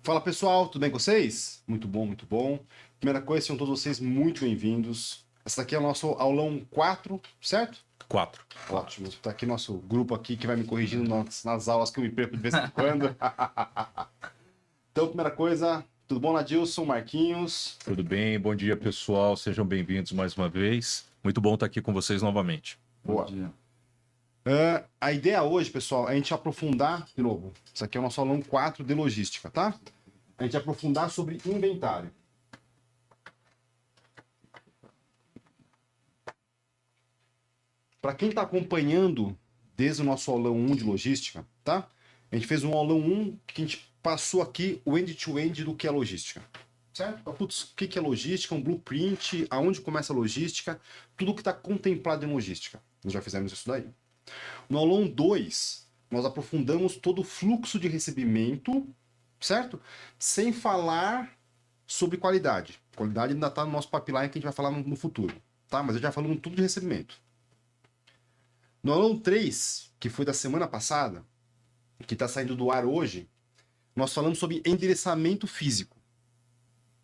Fala pessoal, tudo bem com vocês? Muito bom, muito bom. Primeira coisa, sejam todos vocês muito bem-vindos. Essa daqui é o nosso aulão 4, certo? 4. Ótimo. Tá aqui nosso grupo aqui que vai me corrigindo nas aulas que eu me perco de vez em quando. Então, primeira coisa, tudo bom, Nadilson, Marquinhos? Tudo bem? Bom dia, pessoal. Sejam bem-vindos mais uma vez. Muito bom estar aqui com vocês novamente. Boa. A ideia hoje, pessoal, é a gente aprofundar, de novo, isso aqui é o nosso aulão 4 de logística, tá? A gente aprofundar sobre inventário. Para quem está acompanhando desde o nosso aulão 1 de logística, tá? A gente fez um aulão 1 que a gente passou aqui o end-to-end do que é logística, certo? Putz, o que é logística, um blueprint, aonde começa a logística, tudo que está contemplado em logística. Nós já fizemos isso daí. No aulão 2, nós aprofundamos todo o fluxo de recebimento, certo? Sem falar sobre qualidade. Qualidade ainda está no nosso pipeline que a gente vai falar no futuro, tá? Mas eu já falamos tudo de recebimento. No aulão 3, que foi da semana passada, que está saindo do ar hoje, nós falamos sobre endereçamento físico,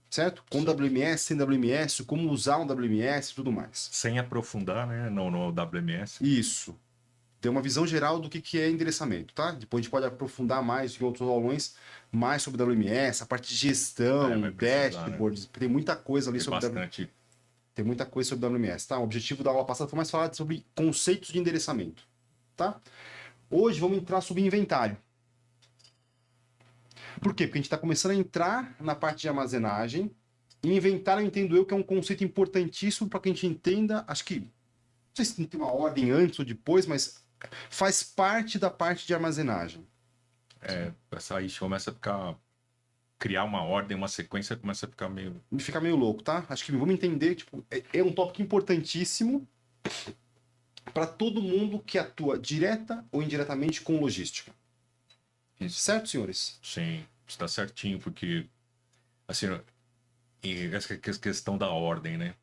certo? Com WMS, sem WMS, como usar um WMS e tudo mais. Sem aprofundar, né, no WMS. Isso. Tem uma visão geral do que é endereçamento, tá? Depois a gente pode aprofundar mais em outros aulões, mais sobre WMS, a parte de gestão, dashboards, né? Tem muita coisa ali sobre bastante. Tem muita coisa sobre WMS, tá? O objetivo da aula passada foi mais falar sobre conceitos de endereçamento, tá? Hoje vamos entrar sobre inventário. Por quê? Porque a gente está começando a entrar na parte de armazenagem. E inventário, eu entendo eu, que é um conceito importantíssimo para que a gente entenda, acho que, não sei se tem uma ordem antes ou depois, mas faz parte da parte de armazenagem. Essa aí começa a criar uma ordem, uma sequência, começa a ficar meio... Fica meio louco, tá? Acho que vamos entender, tipo, é um tópico importantíssimo para todo mundo que atua direta ou indiretamente com logística. Certo, senhores? Sim, está certinho, porque, assim, essa questão da ordem, né?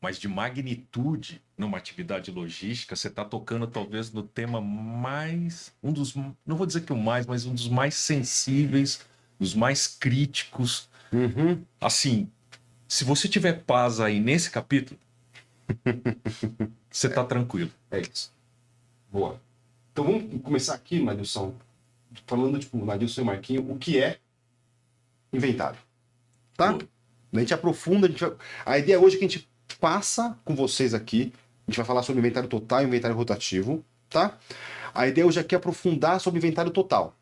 Mas de magnitude numa atividade logística, você está tocando talvez no tema mais, não vou dizer que o mais, mas um dos mais sensíveis, dos mais críticos. Uhum. Assim, se você tiver paz aí nesse capítulo, você está tranquilo. É isso. Boa. Então vamos começar aqui, Nadilson, falando, tipo, Nadilson e Marquinho, o que é inventário. Tá? Boa. A gente aprofunda, a ideia hoje é que a gente passa com vocês aqui, a gente vai falar sobre inventário total e inventário rotativo, tá? A ideia hoje aqui é aprofundar sobre inventário total.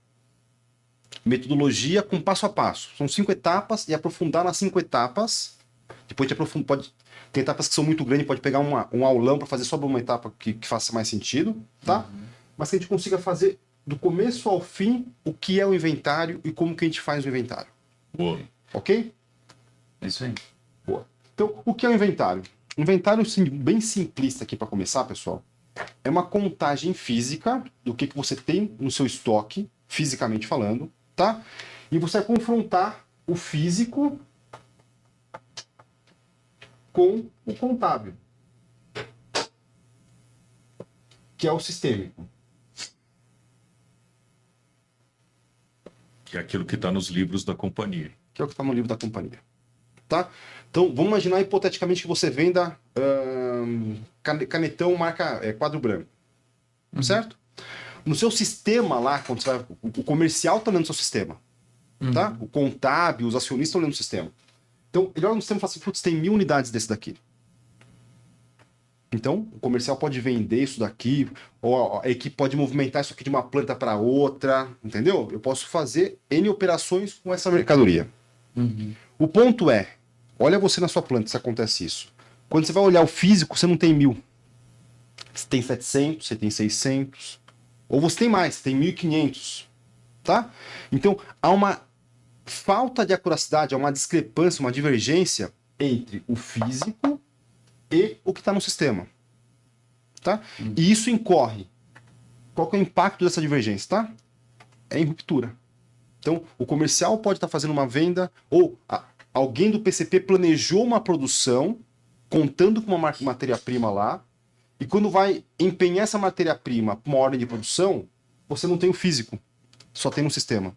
Metodologia com passo a passo. São 5 etapas e aprofundar nas 5 etapas. Depois a gente pode... Tem etapas que são muito grandes, pode pegar um aulão para fazer só uma etapa que faça mais sentido, tá? Uhum. Mas que a gente consiga fazer do começo ao fim o que é o inventário e como que a gente faz o inventário. Boa. Ok? É isso aí. Boa. Então, o que é o inventário? Inventário, bem simplista aqui para começar, pessoal, é uma contagem física do que você tem no seu estoque, fisicamente falando, tá? E você vai confrontar o físico com o contábil, que é o sistêmico. Que é aquilo que está nos livros da companhia. Que é o que está no livro da companhia. Tá? Então, vamos imaginar hipoteticamente que você venda canetão marca quadro branco. Certo? No seu sistema lá, quando você vai, o comercial está olhando no seu sistema. Tá? O contábil, os acionistas estão olhando no sistema. Então, ele olha no sistema e fala assim, putz, tem 1000 unidades desse daqui. Então, o comercial pode vender isso daqui, ou a equipe pode movimentar isso aqui de uma planta para outra, entendeu? Eu posso fazer N operações com essa mercadoria. O ponto é, olha você na sua planta se acontece isso. Quando você vai olhar o físico, você não tem 1000. Você tem 700, você tem 600. Ou você tem mais, você tem 1500. Tá? Então, há uma falta de acuracidade, há uma discrepância, uma divergência entre o físico e o que está no sistema. Tá? E isso incorre. Qual que é o impacto dessa divergência? Tá? É em ruptura. Então, o comercial pode estar fazendo uma venda, ou alguém do PCP planejou uma produção, contando com uma matéria-prima lá, e quando vai empenhar essa matéria-prima para uma ordem de produção, você não tem o físico, só tem no sistema.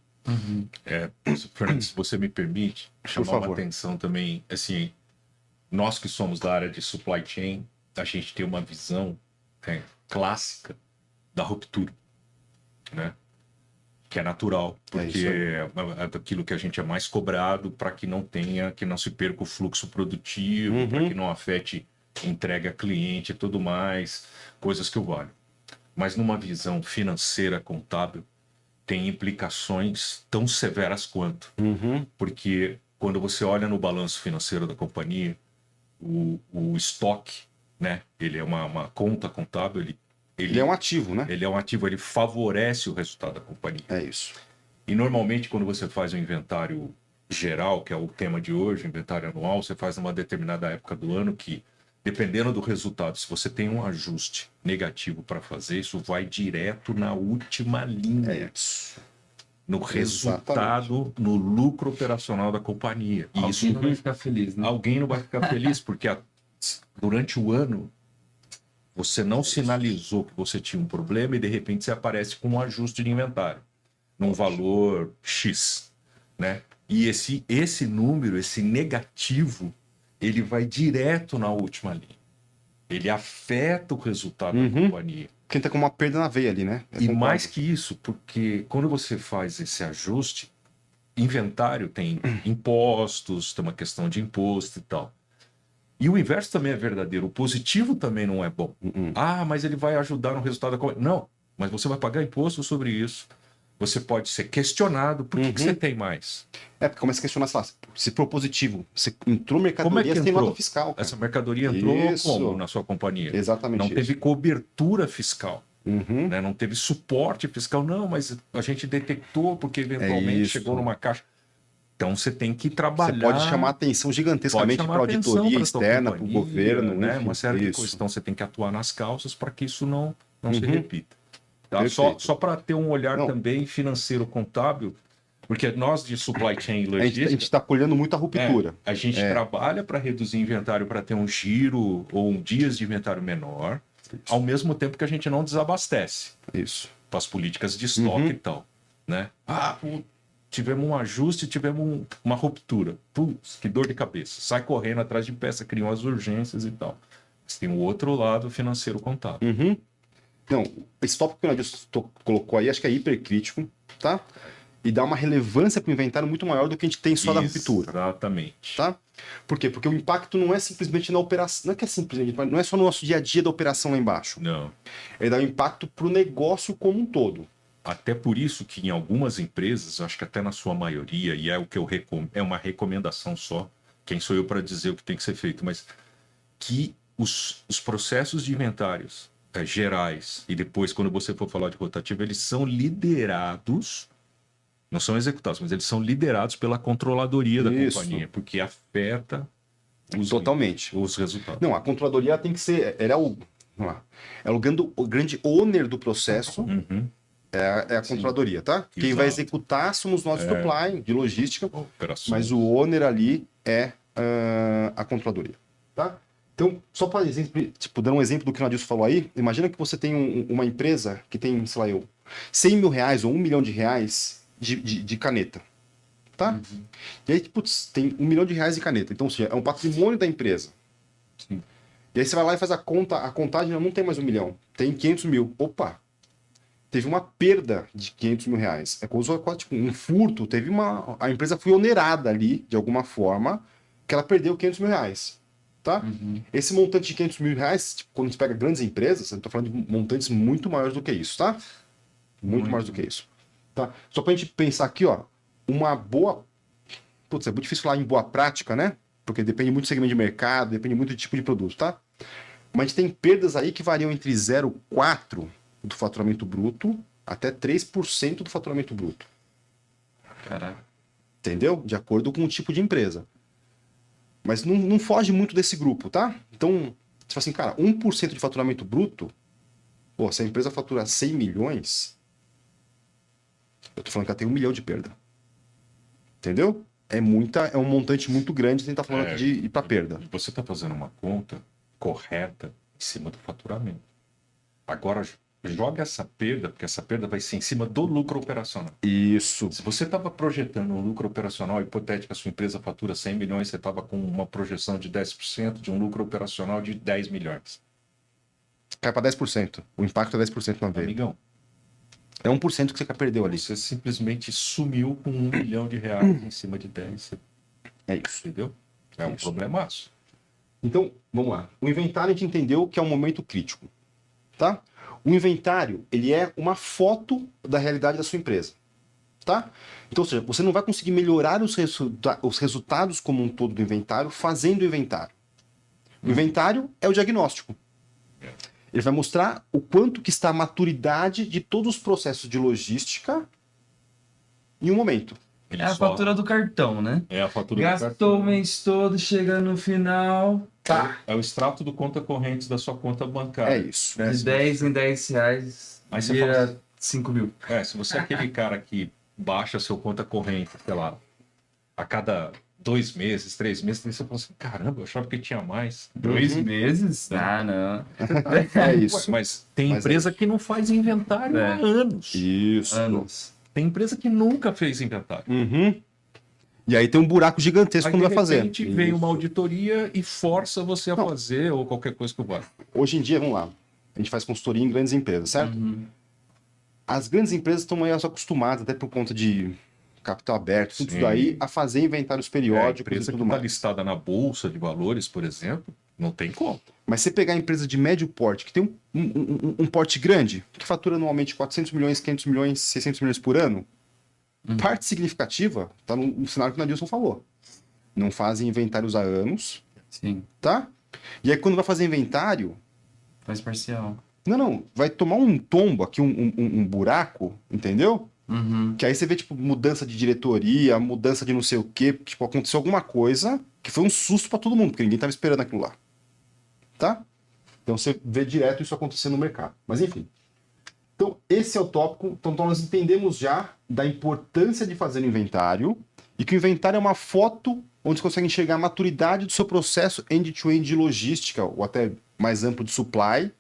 Fernando, se você me permite, chamar uma favor. atenção também, assim, nós que somos da área de supply chain, a gente tem uma visão clássica da ruptura, né? Que é natural, porque isso aí. é daquilo que a gente é mais cobrado para que não tenha, que não se perca o fluxo produtivo, para que não afete entrega a cliente e tudo mais, coisas que eu valho. Mas numa visão financeira, contábil, tem implicações tão severas quanto. Porque quando você olha no balanço financeiro da companhia, o estoque, né? Ele é uma conta contábil, Ele é um ativo, né? ele é um ativo, ele favorece o resultado da companhia. É isso. E normalmente quando você faz um inventário geral, que é o tema de hoje, inventário anual, você faz numa determinada época do ano que, dependendo do resultado, se você tem um ajuste negativo para fazer, isso vai direto na última linha. É isso. No resultado, no lucro operacional da companhia. E Alguém isso não vai ficar feliz, né? alguém não vai ficar feliz, porque durante o ano você não sinalizou que você tinha um problema e de repente você aparece com um ajuste de inventário num valor X, né? E esse número, esse negativo, ele vai direto na última linha. Ele afeta o resultado da companhia. Quem tá com uma perda na veia ali, né? E mais que isso, porque quando você faz esse ajuste, inventário tem impostos, tem uma questão de imposto e tal. E o inverso também é verdadeiro. O positivo também não é bom. Ah, mas ele vai ajudar no resultado da companhia. Não, mas você vai pagar imposto sobre isso. Você pode ser questionado. Por que você tem mais? É, porque começa a questionar, sei lá, se for positivo, você entrou Como é mercadoria que sem entrou? nota fiscal, cara. Essa mercadoria entrou Isso. como na sua companhia? Exatamente Não isso. teve cobertura fiscal. Né? Não teve suporte fiscal. Não, mas a gente detectou porque eventualmente isso. chegou numa caixa. Então você tem que trabalhar. Você pode chamar atenção gigantescamente para auditoria externa, para o governo, né? enfim, Uma série de isso. coisas. Então você tem que atuar nas causas para que isso não se repita. Tá? Perfeito. Só para ter um olhar Não. também financeiro contábil, porque nós de supply chain e logística, A gente está colhendo muita ruptura. a gente trabalha para reduzir inventário, para ter um giro ou dias de inventário menor, ao mesmo tempo que a gente não desabastece Isso. para as políticas de estoque e tal, né? Tivemos um ajuste, tivemos uma ruptura. Putz, que dor de cabeça. Sai correndo atrás de peça, criam as urgências e tal. Mas tem o outro lado financeiro contábil. Não, esse tópico que o Nadilson colocou aí, acho que é hipercrítico, tá? E dá uma relevância para o inventário muito maior do que a gente tem só da ruptura. Exatamente. Tá? Por quê? Porque o impacto não é simplesmente na operação, não é que é simplesmente, não é só no nosso dia a dia da operação lá embaixo. Não. Ele dá um impacto para o negócio como um todo. Até por isso que em algumas empresas, acho que até na sua maioria, e é o que eu é uma recomendação só, quem sou eu para dizer o que tem que ser feito, mas que os processos de inventários gerais e depois, quando você for falar de rotativo, eles são liderados, não são executados, mas eles são liderados pela controladoria da Isso. companhia, porque afeta Totalmente. os resultados. Não, a controladoria tem que ser. Ela é o. Vamos lá. É o grande owner do processo. É a controladoria, tá? Quem vai executar somos nós de supply, de logística. Operações. Mas o owner ali é a controladoria, tá? Então, só para exemplo, tipo, dando um exemplo do que o Nadilson falou aí, imagina que você tem uma empresa que tem, sei lá, 100 mil reais ou 1 milhão de reais de caneta, tá? E aí, putz, tem 1 milhão de reais de caneta. Então, ou seja, é um patrimônio da empresa. Sim. E aí você vai lá e faz a contagem, não tem mais 1 milhão, tem 500 mil. Opa! Teve uma perda de 500 mil reais. É quase tipo, um furto. A empresa foi onerada ali, de alguma forma, que ela perdeu 500 mil reais. Tá? Esse montante de 500 mil reais, tipo, quando a gente pega grandes empresas, eu estou falando de montantes muito maiores do que isso, tá? Muito maiores do que isso. Tá? Só para a gente pensar aqui, ó, uma boa... Putz, é muito difícil falar em boa prática, né? Porque depende muito do segmento de mercado, depende muito do tipo de produto, tá? Mas a gente tem perdas aí que variam entre 0,4% do faturamento bruto até 3% do faturamento bruto. Caraca. Entendeu? De acordo com o tipo de empresa. Mas não foge muito desse grupo, tá? Então, você fala assim, cara, 1% de faturamento bruto, pô, se a empresa fatura 100 milhões, eu tô falando que ela tem 1 milhão de perda. Entendeu? É um montante muito grande, a gente tá falando aqui de ir pra perda. Você está fazendo uma conta correta em cima do faturamento. Agora, joga essa perda, porque essa perda vai ser em cima do lucro operacional. Isso. Se você estava projetando um lucro operacional hipotético, a sua empresa fatura 100 milhões, você estava com uma projeção de 10% de um lucro operacional de 10 milhões. Cai para 10%. O impacto é 10% na vez. Amigão, É 1% que você perdeu ali. você simplesmente sumiu com R$ 1 milhão em cima de 10. É isso. Entendeu? É um Isso. problemaço. Então, vamos lá. O inventário a gente entendeu que é um momento crítico, tá? O inventário, ele é uma foto da realidade da sua empresa, tá? Então, ou seja, você não vai conseguir melhorar os resultados como um todo do inventário fazendo o inventário. O inventário é o diagnóstico. Ele vai mostrar o quanto que está a maturidade de todos os processos de logística em um momento. Ele É a só- fatura do cartão, né? É a fatura do Gastou cartão. o mês todo, chega no final, É o extrato do conta corrente da sua conta bancária. É isso. Né? de Se 10 em 10 reais, Aí você vira fala- 5 mil. se você é aquele cara que baixa seu conta corrente, sei lá, a cada 2 meses, 3 meses, você fala assim, caramba, eu achava que tinha mais. 2 Uhum. meses? Ah, não. É isso. Mas tem Mas empresa que não faz inventário É. há anos. Isso. Anos. Tem empresa que nunca fez inventário. Uhum. E aí tem um buraco gigantesco Aí, quando de vai fazer. repente, vem uma Isso. auditoria e força você a Não. fazer ou qualquer coisa que vai. Hoje em dia, vamos lá. A gente faz consultoria em grandes empresas, certo? Uhum. As grandes empresas estão mais acostumadas, até por conta de capital aberto, tudo Sim. isso daí, a fazer inventários A periódicos e empresa que tudo está mais. listada na Bolsa de Valores, por exemplo, não tem como. Mas você pegar empresa de médio porte, que tem um porte grande, que fatura anualmente 400 milhões, 500 milhões, 600 milhões por ano, parte significativa está no cenário que o Nadilson falou. Não fazem inventários há anos, Sim, tá? E aí quando vai fazer inventário, faz parcial. não, vai tomar um tombo aqui, um buraco, entendeu? Uhum. Que aí você vê, tipo, mudança de diretoria, mudança de não sei o quê, tipo, aconteceu alguma coisa que foi um susto pra todo mundo, porque ninguém tava esperando aquilo lá. Tá? Então você vê direto isso acontecendo no mercado. Mas enfim. Então, esse é o tópico. Então, nós entendemos já da importância de fazer o inventário e que o inventário é uma foto onde você consegue enxergar a maturidade do seu processo end-to-end de logística, ou até mais amplo de supply,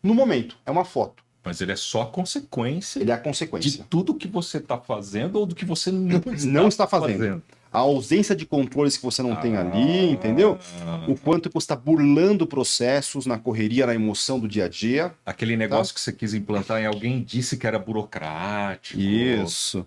no momento. É uma foto. Mas ele é só consequência Ele é a de consequência. tudo que você está fazendo ou do que você Não está fazendo. A ausência de controles que você não tem ali, entendeu? O quanto que você está burlando processos na correria, na emoção do dia a dia. Aquele negócio que você quis implantar e alguém disse que era burocrático. Isso.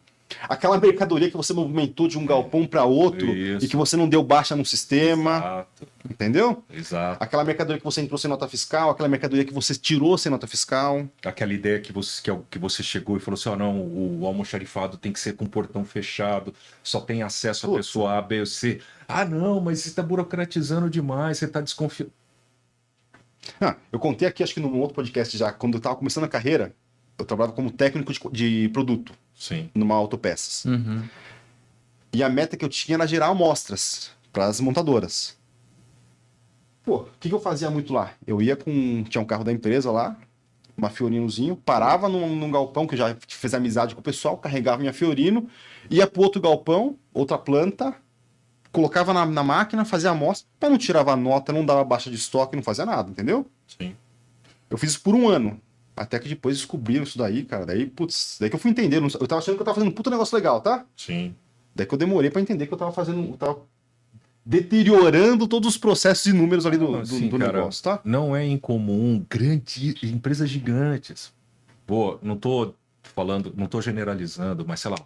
Aquela mercadoria que você movimentou de um galpão para outro Isso. e que você não deu baixa no sistema, Exato, entendeu? exato. Aquela mercadoria que você entrou sem nota fiscal, aquela mercadoria que você tirou sem nota fiscal. Aquela ideia que você chegou e falou assim: ó, não, o almoxarifado tem que ser com portão fechado, só tem acesso a Putz. pessoa A, B ou C. Ah, não, mas você está burocratizando demais, você está desconfiando. Eu contei aqui, acho que num outro podcast já, quando eu estava começando a carreira, eu trabalhava como técnico de produto Sim. numa autopeças. Uhum. E a meta que eu tinha era gerar amostras para as montadoras. Pô, o que eu fazia muito lá? Eu ia com. Tinha um carro da empresa lá, uma Fiorinozinho, parava num galpão que eu já fiz amizade com o pessoal, carregava minha Fiorino, ia pro outro galpão, outra planta, colocava na máquina, fazia a amostra, mas não tirava nota, não dava baixa de estoque, não fazia nada, entendeu? Sim. Eu fiz isso por um ano. Até que depois descobriram isso daí, cara. Daí, putz, daí que eu fui entender. Eu tava achando que eu tava fazendo um puta negócio legal, tá? Sim. Daí que eu demorei pra entender que eu tava fazendo. Eu tava deteriorando todos os processos e números ali do Assim, do cara, negócio, tá? não é incomum empresas gigantes. Não tô falando, não tô generalizando, mas sei lá,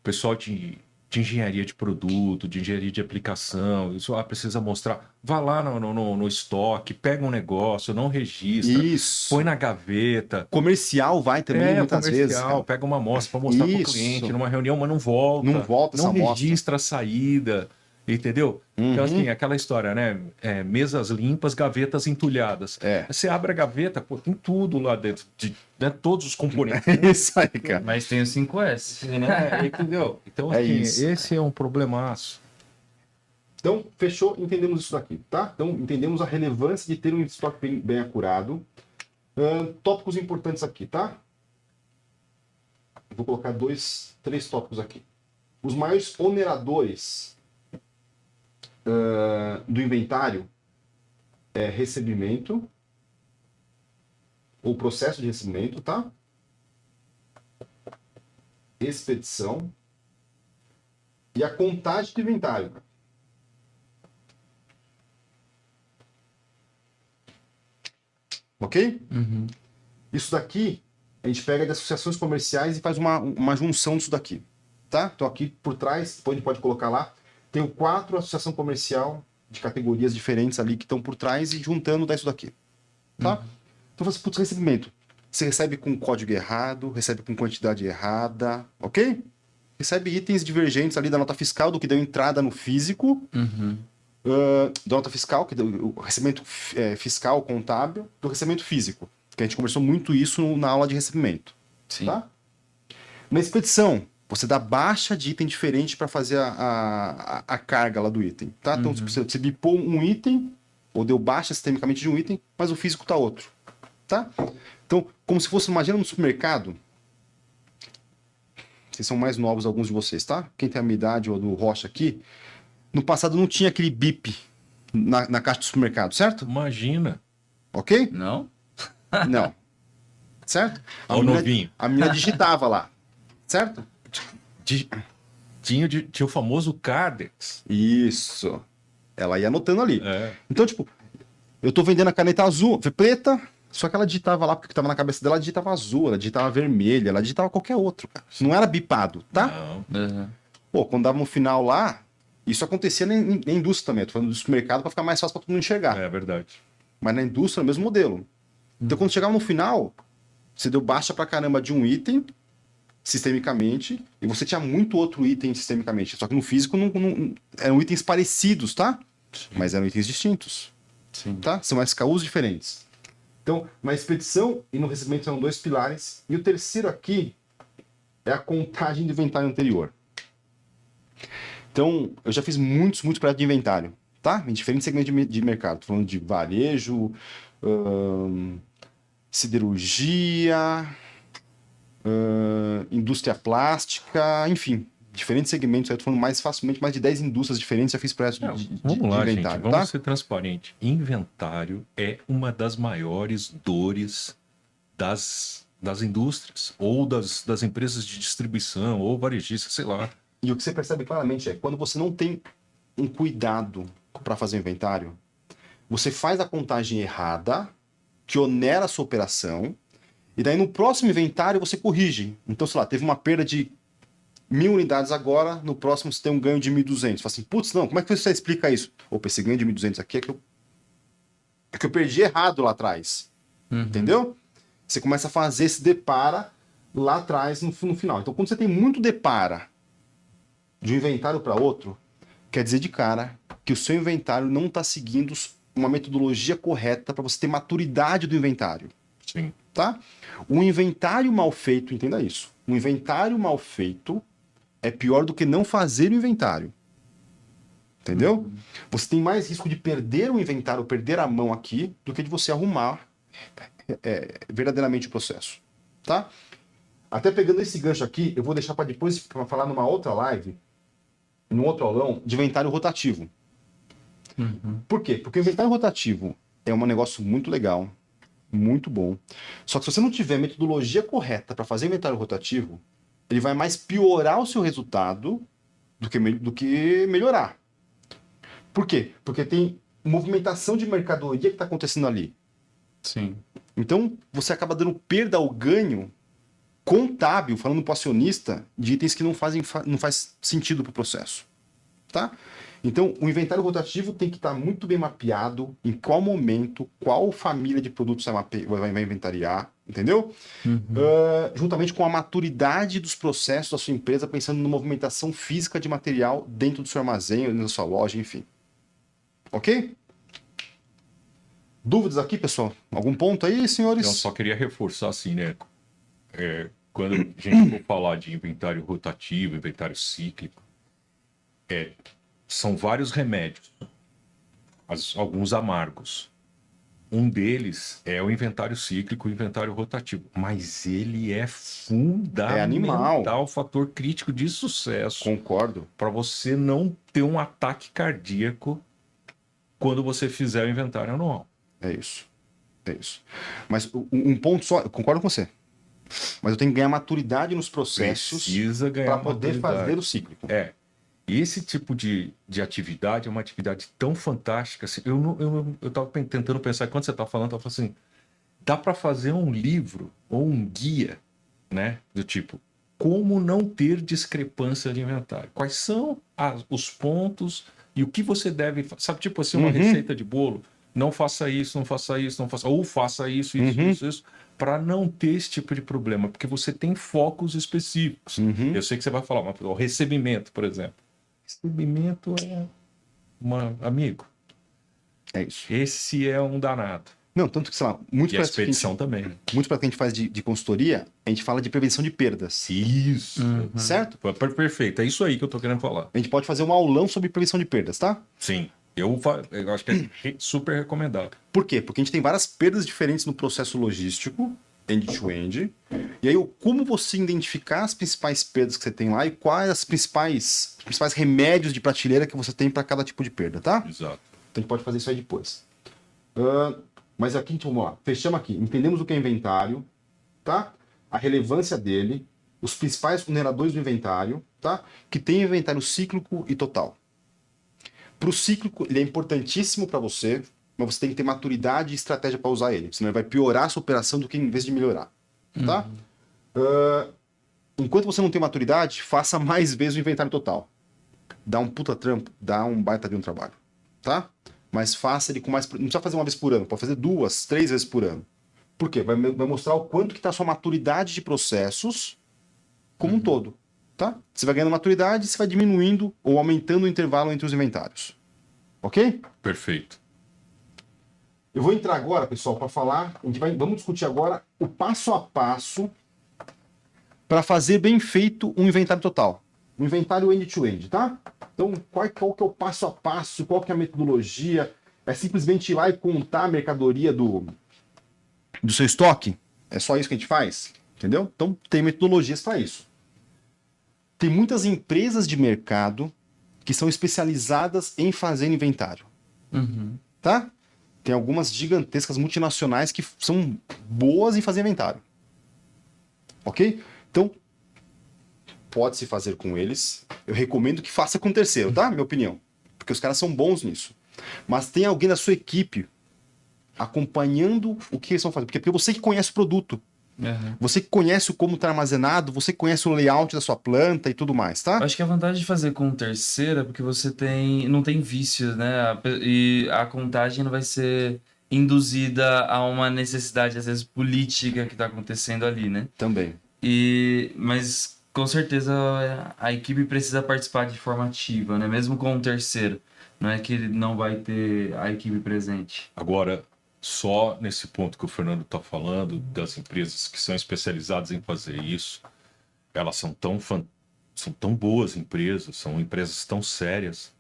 pessoal de engenharia de produto, de engenharia de aplicação, isso precisa mostrar. Vá lá no estoque, pega um negócio, não registra, Isso. põe na gaveta. Comercial vai também, muitas vezes. Cara. Pega uma amostra para mostrar para o Isso. cliente numa reunião, mas não volta. Não volta não essa amostra. registra a saída. Entendeu? Então, Uhum. assim, aquela história, né? Mesas limpas, gavetas entulhadas. É. Você abre a gaveta, pô, tem tudo lá dentro, né, todos os componentes. Isso aí, cara. Mas tem o 5S. Entendeu? Então, É assim, isso. esse é um problemaço. Então, fechou, entendemos isso daqui, tá? Então, entendemos a relevância de ter um estoque bem acurado. Tópicos importantes aqui, tá? Vou colocar 3 tópicos aqui. Os maiores oneradores do inventário é recebimento ou processo de recebimento, tá? Expedição e a contagem de inventário. Ok? Uhum. Isso daqui, a gente pega de associações comerciais e faz uma junção disso daqui. Tá? Então aqui por trás, depois a gente pode colocar lá, tem 4 associação comercial de categorias diferentes ali que estão por trás e juntando dá isso daqui. Tá? Então você, putz, recebimento. Você recebe com código errado, recebe com quantidade errada, ok? Recebe itens divergentes ali da nota fiscal do que deu entrada no físico, Uhum. da nota fiscal, que deu o recebimento fiscal contábil, do recebimento físico. Que a gente conversou muito isso na aula de recebimento. Sim. Tá? Na expedição, você dá baixa de item diferente para fazer a carga lá do item. Tá? Então, você bipou um item, ou deu baixa sistemicamente de um item, mas o físico está outro. Tá? Então, como se fosse, imagina no supermercado. Vocês são mais novos, alguns de vocês, tá? Quem tem a minha idade ou do Rocha aqui, no passado não tinha aquele bip na caixa do supermercado, certo? Imagina. Ok? Não? Não. Certo? Ó o novinho. A menina digitava lá. Certo? Tinha o famoso Cardex. Isso. Ela ia anotando ali. É. Então, tipo, eu tô vendendo a caneta azul, preta, só que ela digitava lá, porque o que tava na cabeça dela, ela digitava azul, ela digitava vermelha, ela digitava qualquer outro, cara. Não era bipado, tá? Não. Uhum. Pô, quando dava no final lá, isso acontecia na indústria também. Eu tô falando do supermercado pra ficar mais fácil pra todo mundo enxergar. É verdade. Mas na indústria é o mesmo modelo. Então, quando chegava no final, você deu baixa pra caramba de um item, sistemicamente, e você tinha muito outro item sistemicamente. Só que no físico eram itens parecidos, tá? Mas eram itens distintos, Sim. tá? São SKUs diferentes. Então, na expedição e no recebimento são 2 pilares. E o terceiro aqui é a contagem do inventário anterior. Então, eu já fiz muitos projetos de inventário, tá? Em diferentes segmentos de mercado. Tô falando de varejo, siderurgia, indústria plástica, enfim, diferentes segmentos. Eu tô falando mais facilmente, mais de 10 indústrias diferentes. Já fiz projetos Vamos lá, de gente. inventário, Vamos tá? ser transparentes. Inventário é uma das maiores dores das indústrias, ou das empresas de distribuição, ou varejistas, sei lá. E o que você percebe claramente é quando você não tem um cuidado para fazer o inventário, você faz a contagem errada, que onera a sua operação, e daí no próximo inventário você corrige. Então, sei lá, teve uma perda de 1.000 unidades agora, no próximo você tem um ganho de 1.200. Fala assim, putz, não, como é que você explica isso? Opa, esse ganho de 1.200 aqui é que eu perdi errado lá atrás. Entendeu? Você começa a fazer esse depara lá atrás no final. Então, quando você tem muito depara de um inventário para outro, quer dizer de cara que o seu inventário não está seguindo uma metodologia correta para você ter maturidade do inventário. Sim. Tá? Um inventário mal feito, entenda isso. Um inventário mal feito é pior do que não fazer o inventário. Entendeu? Você tem mais risco de perder o inventário, perder a mão aqui, do que de você arrumar verdadeiramente o processo. Tá? Até pegando esse gancho aqui, eu vou deixar para depois pra falar numa outra live, num outro aulão, de inventário rotativo. Por quê? Porque o inventário rotativo é um negócio muito legal, muito bom. Só que se você não tiver a metodologia correta para fazer inventário rotativo, ele vai mais piorar o seu resultado do que melhorar. Por quê? Porque tem movimentação de mercadoria que está acontecendo ali. Sim. Então, você acaba dando perda ao ganho contábil, falando para o acionista, de itens que não faz sentido para o processo. Tá? Então, o inventário rotativo tem que estar muito bem mapeado em qual momento, qual família de produtos vai inventariar, entendeu? Juntamente com a maturidade dos processos da sua empresa, pensando na movimentação física de material dentro do seu armazém, dentro da sua loja, enfim. Ok? Dúvidas aqui, pessoal? Algum ponto aí, senhores? Eu só queria reforçar assim, né? Quando a gente for falar de inventário rotativo, inventário cíclico, são vários remédios, alguns amargos. Um deles é o inventário cíclico, o inventário rotativo, mas ele é fundamental, fator crítico de sucesso. Concordo. Para você não ter um ataque cardíaco quando você fizer o inventário anual. É isso. É isso. Mas um ponto só, eu concordo com você. Mas eu tenho que ganhar maturidade nos processos Precisa ganhar para poder maturidade. fazer o cíclico. E esse tipo de atividade é uma atividade tão fantástica. Assim, eu estava tentando pensar, quando você está falando, eu estava falando assim, dá para fazer um livro ou um guia, né? Do tipo, como não ter discrepância de inventário. Quais são os pontos e o que você deve... Sabe, tipo assim, uma receita de bolo. Não faça isso, não faça isso, não faça... Ou faça isso, isso, para não ter esse tipo de problema. Porque você tem focos específicos. Eu sei que você vai falar, mas o recebimento, por exemplo. Recebimento é amigo. É isso. Esse é um danado. Não, tanto que, sei lá, E a expedição também. Né? Muito para que a gente faz de consultoria, a gente fala de prevenção de perdas. Isso. Certo? Perfeito. É isso aí que eu tô querendo falar. A gente pode fazer um aulão sobre prevenção de perdas, tá? Sim. Eu acho que é super recomendado. Por quê? Porque a gente tem várias perdas diferentes no processo logístico, end-to-end. E aí, como você identificar as principais perdas que você tem lá e quais os principais remédios de prateleira que você tem para cada tipo de perda, tá? Exato. Então a gente pode fazer isso aí depois. Mas aqui, vamos lá. Fechamos aqui. Entendemos o que é inventário, tá? A relevância dele, os principais vulneradores do inventário, tá? Que tem inventário cíclico e total. Para o cíclico, ele é importantíssimo para você, mas você tem que ter maturidade e estratégia para usar ele. Senão ele vai piorar a sua operação do que em vez de melhorar, tá? Enquanto você não tem maturidade, faça mais vezes o inventário total. Dá um puta trampo, dá um baita de um trabalho, tá? Mas faça ele com mais... Não precisa fazer uma vez por ano, pode fazer 2, 3 vezes por ano. Por quê? Vai mostrar o quanto que está a sua maturidade de processos como um todo, tá? Você vai ganhando maturidade, você vai diminuindo ou aumentando o intervalo entre os inventários. Ok? Perfeito. Eu vou entrar agora, pessoal, para falar... Vamos discutir agora o passo a passo para fazer bem feito um inventário total. Um inventário end-to-end, tá? Então, qual que é o passo a passo? Qual que é a metodologia? É simplesmente ir lá e contar a mercadoria do seu estoque? É só isso que a gente faz? Entendeu? Então, tem metodologias para isso. Tem muitas empresas de mercado que são especializadas em fazer inventário. Tá? Tem algumas gigantescas multinacionais que são boas em fazer inventário. Ok? Então, pode-se fazer com eles. Eu recomendo que faça com terceiro, tá? Minha opinião. Porque os caras são bons nisso. Mas tem alguém da sua equipe acompanhando o que eles estão fazendo. Porque você que conhece o produto. Você que conhece como está armazenado, você que conhece o layout da sua planta e tudo mais, tá? Eu acho que a vantagem de fazer com terceira é porque você não tem vícios, né? E a contagem não vai ser induzida a uma necessidade, às vezes, política que está acontecendo ali, né? Também. Mas com certeza a equipe precisa participar de forma ativa, né? Mesmo com um terceiro. Não é que não vai ter a equipe presente. Agora, só nesse ponto que o Fernando está falando, das empresas que são especializadas em fazer isso, elas são tão boas empresas, são empresas tão sérias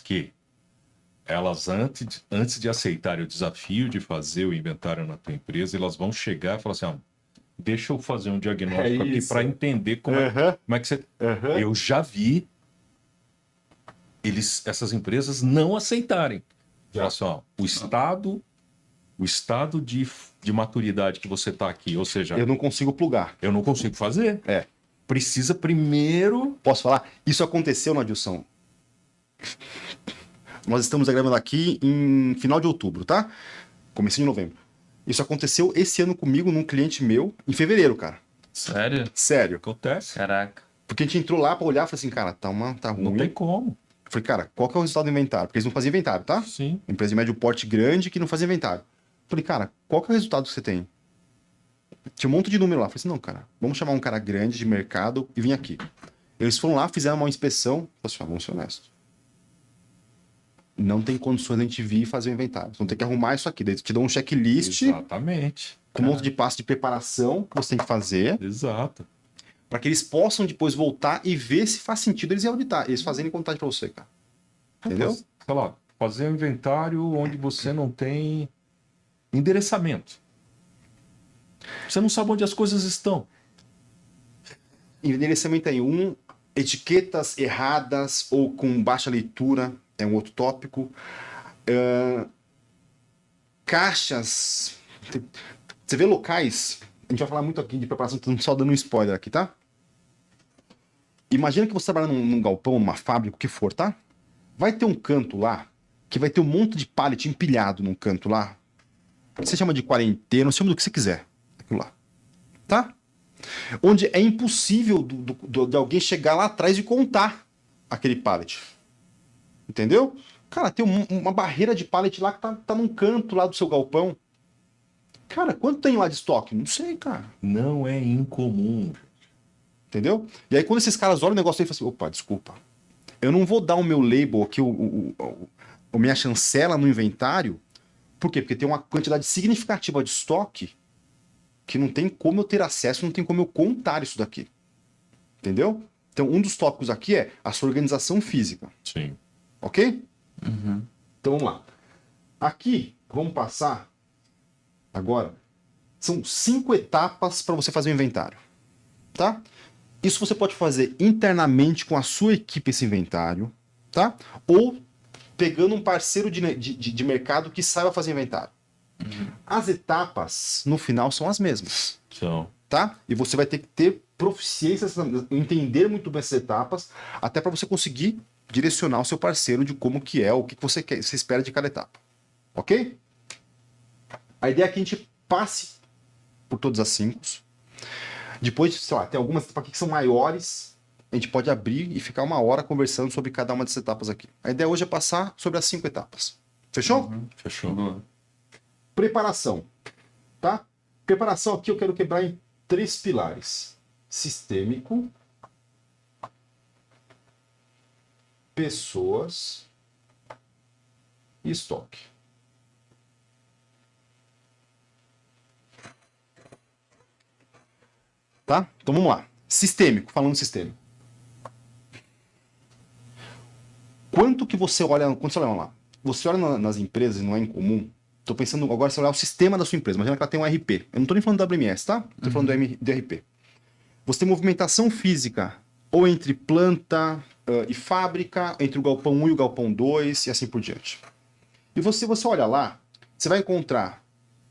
que elas, antes de aceitarem o desafio de fazer o inventário na tua empresa, elas vão chegar e falar assim, deixa eu fazer um diagnóstico aqui para entender como é que você... Eu já vi essas empresas não aceitarem. Falar assim, o estado de maturidade que você está aqui, ou seja... Eu não consigo plugar. Eu não consigo fazer. Precisa primeiro... Posso falar? Isso aconteceu na Adilson. Nós estamos gravando aqui em final de outubro, tá? Comecinho de novembro. Isso aconteceu esse ano comigo, num cliente meu, em fevereiro, cara. Sério? Sério. Acontece. Caraca. Porque a gente entrou lá pra olhar e falou assim, cara, tá ruim. Não tem como. Eu falei, cara, qual que é o resultado do inventário? Porque eles não faziam inventário, tá? Sim. Empresa de médio porte grande que não fazia inventário. Eu falei, cara, qual que é o resultado que você tem? Tinha um monte de número lá. Eu falei assim, não, cara, vamos chamar um cara grande de mercado e vir aqui. Eles foram lá, fizeram uma inspeção. Eu falei assim, vamos ser honestos. Não tem condições de a gente vir e fazer o inventário. Então tem que arrumar isso aqui. Daí te dão um checklist. Exatamente. Com um monte de passo de preparação que você tem que fazer. Exato. Para que eles possam depois voltar e ver se faz sentido eles auditar. Eles fazerem contagem para você, cara. Entendeu? Sei lá, fazer um inventário onde você não tem endereçamento. Você não sabe onde as coisas estão. Endereçamento aí. Etiquetas erradas ou com baixa leitura é um outro tópico. caixas. Você vê locais. A gente vai falar muito aqui de preparação, só dando um spoiler aqui, tá? Imagina que você trabalha num galpão, numa fábrica, o que for, tá? Vai ter um canto lá que vai ter um monte de pallet empilhado num canto lá. Você chama de quarentena, chama do que você quiser. Aquilo lá. Tá? Onde é impossível de alguém chegar lá atrás e contar aquele pallet. Entendeu? Cara, tem uma barreira de pallet lá que tá num canto lá do seu galpão. Cara, quanto tem lá de estoque? Não sei, cara. Não é incomum. Entendeu? E aí quando esses caras olham o negócio aí e falam assim, opa, desculpa. Eu não vou dar o meu label aqui, a minha chancela no inventário. Por quê? Porque tem uma quantidade significativa de estoque que não tem como eu ter acesso, não tem como eu contar isso daqui. Entendeu? Então, um dos tópicos aqui é a sua organização física. Sim. Ok? Uhum. Então, vamos lá. Aqui, vamos passar agora. São 5 etapas para você fazer o inventário. Tá? Isso você pode fazer internamente com a sua equipe, esse inventário. Tá? Ou pegando um parceiro de mercado que saiba fazer inventário. As etapas, no final, são as mesmas. São. Tá? E você vai ter que ter proficiência, entender muito bem essas etapas, até para você conseguir direcionar o seu parceiro de como que é, o que você quer, você espera de cada etapa. Ok? A ideia é que a gente passe por todas as 5. Depois, sei lá, tem algumas etapas aqui que são maiores, a gente pode abrir e ficar 1 hora conversando sobre cada uma dessas etapas aqui. A ideia hoje é passar sobre as 5 etapas. Fechou? Fechou. Boa. Preparação, tá? Preparação aqui eu quero quebrar em 3 pilares: sistêmico, pessoas e estoque. Tá? Então vamos lá. Sistêmico, falando sistêmico. Quanto que você olha, quando você olha lá, você olha nas empresas, não é incomum. Tô pensando agora você olhar o sistema da sua empresa. Imagina que ela tem um RP. Eu não tô nem falando do WMS, tá? Tô falando do RP. Você tem movimentação física ou entre planta e fábrica, entre o galpão 1 e o galpão 2 e assim por diante. E você olha lá, você vai encontrar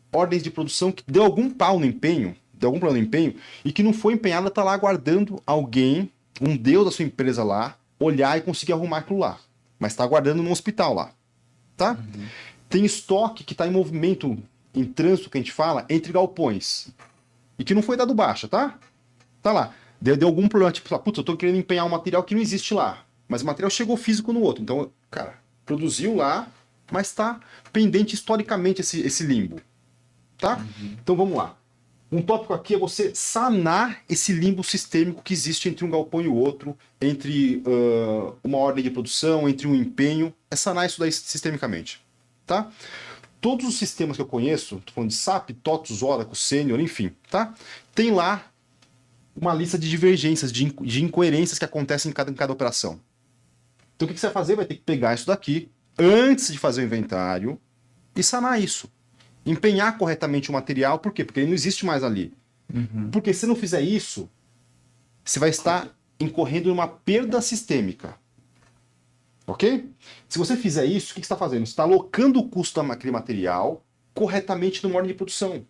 ordens de produção que deu algum pau no empenho, deu algum problema no empenho, e que não foi empenhada, tá lá aguardando alguém, um deus da sua empresa lá, olhar e conseguir arrumar aquilo lá. Mas tá aguardando no hospital lá. Tá? Tem estoque que está em movimento, em trânsito, que a gente fala, entre galpões. E que não foi dado baixa, tá? Tá lá. Deu algum problema, tipo, putz, eu tô querendo empenhar um material que não existe lá. Mas o material chegou físico no outro. Então, cara, produziu lá, mas tá pendente historicamente esse limbo. Tá? Então vamos lá. Um tópico aqui é você sanar esse limbo sistêmico que existe entre um galpão e o outro, entre uma ordem de produção, entre um empenho. É sanar isso daí sistemicamente. Tá? Todos os sistemas que eu conheço, tô falando de SAP, TOTUS, Oracle, Senior, enfim, tá? Tem lá uma lista de divergências, de incoerências que acontecem em cada operação. Então o que você vai fazer? Vai ter que pegar isso daqui antes de fazer o inventário e sanar isso. Empenhar corretamente o material, por quê? Porque ele não existe mais ali. Porque se não fizer isso, você vai estar incorrendo em uma perda sistêmica. Ok? Se você fizer isso, o que você está fazendo? Você está alocando o custo daquele material corretamente numa ordem de produção.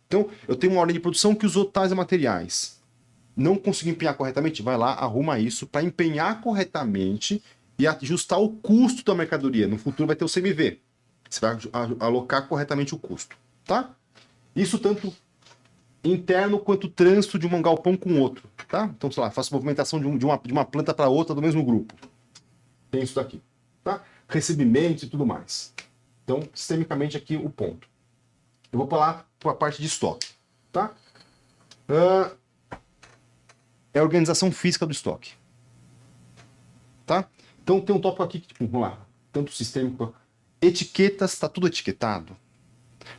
Então, eu tenho uma ordem de produção que usou tais materiais. Não conseguiu empenhar corretamente? Vai lá, arruma isso para empenhar corretamente e ajustar o custo da mercadoria. No futuro vai ter o CMV. Você vai alocar corretamente o custo. Tá? Isso tanto interno quanto trânsito de um galpão com outro. Tá? Então, sei lá, faço movimentação de uma planta para outra do mesmo grupo. Tem isso daqui, tá? Recebimentos e tudo mais. Então, sistemicamente aqui o ponto. Eu vou pular para a parte de estoque, tá? É a organização física do estoque, tá? Então tem um tópico aqui que, tipo, vamos lá, tanto sistêmico, etiquetas, está tudo etiquetado.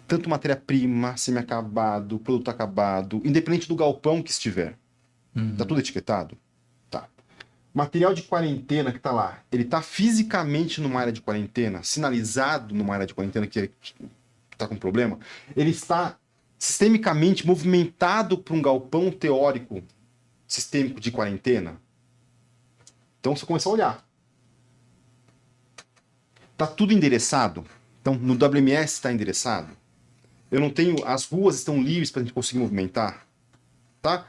Tanto matéria-prima, semi-acabado, produto acabado, independente do galpão que estiver. Tá tudo etiquetado? Tá. Material de quarentena que está lá, ele está fisicamente numa área de quarentena, sinalizado numa área de quarentena que está com problema, ele está sistemicamente movimentado para um galpão teórico sistêmico de quarentena. Então você começa a olhar. Tá tudo endereçado? Então, no WMS está endereçado. Eu não tenho... As ruas estão livres para a gente conseguir movimentar. Tá?